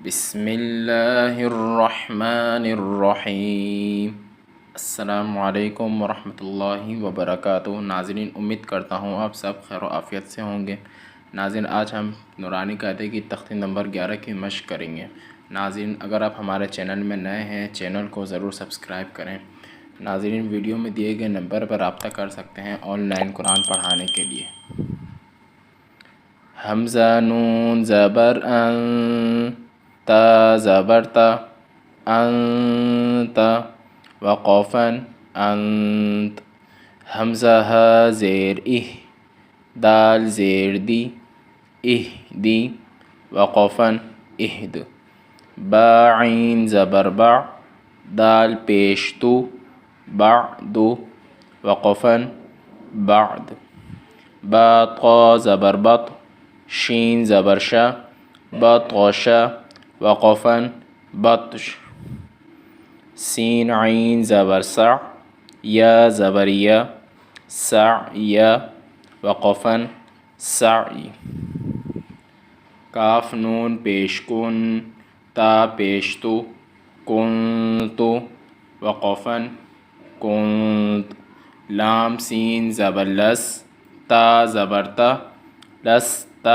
بسم اللہ الرحمن الرحیم۔ السلام علیکم ورحمۃ اللہ وبرکاتہ۔ ناظرین، امید کرتا ہوں آپ سب خیر و عافیت سے ہوں گے۔ ناظرین، آج ہم نورانی قاعدے کی تختی نمبر 11 کی مشق کریں گے۔ ناظرین، اگر آپ ہمارے چینل میں نئے ہیں، چینل کو ضرور سبسکرائب کریں۔ ناظرین، ویڈیو میں دیے گئے نمبر پر رابطہ کر سکتے ہیں آن لائن قرآن پڑھانے کے لیے۔ حمزہ نون زبر ان، تا زبر تا، انت، وقفا انت۔ حمزہ ہا زیر اہ، دال زیر دی، اہ دی، وقفا اہد۔ با عین زبر با، دال پیش تو، بعد، وقفا بعد۔ با طا زبر بط، شین زبر شا، بطش، وقفا بطش۔ سین عین زبر سع، یا زبر یا، سعی، وقفا سعی۔ کاف نون پیش کن، تا پیش تو، کنت، وقفا کنت۔ لام سین زبر لس، تا زبر تا، لست،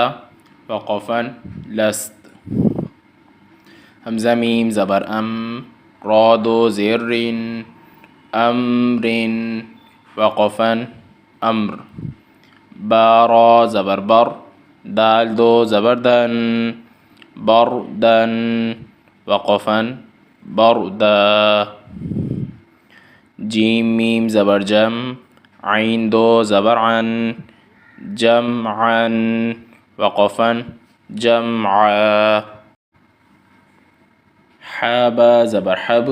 وقفا لست۔ حمزہ میم زبر ام، را دو زیر رن، امر، وقفا امر۔ با را زبر بر، دال دو زبر دن، بردن، وقفا بردا۔ جیم میم زبر جم، عین دو زبر عن، جمعا، وقفا جمعا۔ ح با زبر حب،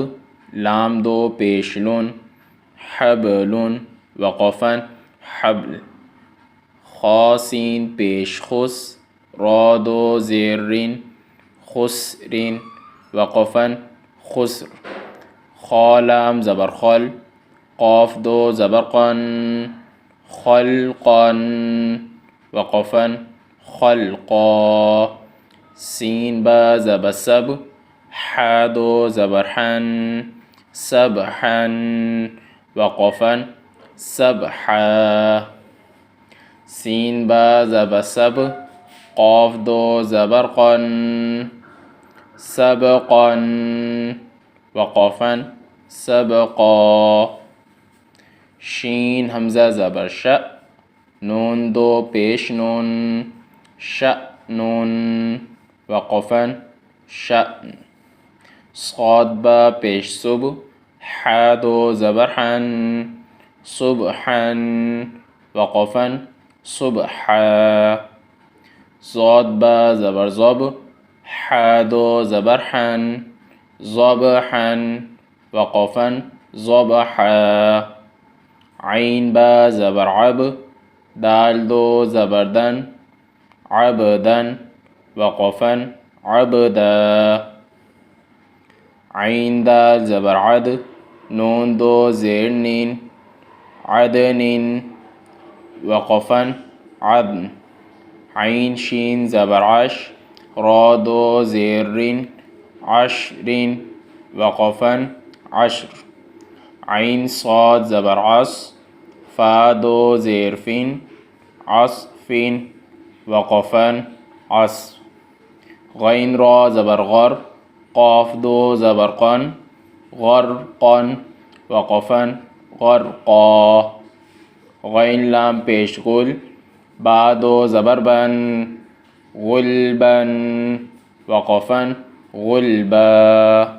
لام دو پیش لن، حبل، وقفا حبل۔ خا سین پیش خس، را دو زیر رن، خسر، وقفا خسر۔ خا لام زبر خل، قاف دو زبر قن، خلقا، وقفا خلقا۔ سین با زبر سب، حا دو زبر حن، سبحا، وقفا سبحا۔ سین با زبر سب، قاف دو زبر قن، سبقا، وقفا سبقا۔ شین حمزہ زبر ش، نون دو پیش نون، شأن، وقفا شأن۔ صاد با پیش صب، حا دو زبر حن، صبحا، وقفا صبحا۔ صاد با زبر ضب، حا دو زبر حن، ضبحا، وقفا ضبحا۔ عین با زبر عب، دال دو زبر دن، عبدا، وقفا عبدا۔ عین دال زبر عد، نون دو زیر نین، عدن، وقفا عدن۔ عین شین زبر عش، را دو زیر رن، عشر، وقفا عشر۔ عین صاد زبر عص، فا دو زیر فن، عصف، وقفا عصف۔ غین را زبر غر، قاف دو زبر قن، غرقا، وقفا غرقا۔ غین لام پیش غل، با دو زبر بن، غلبا، وقفا غلبا۔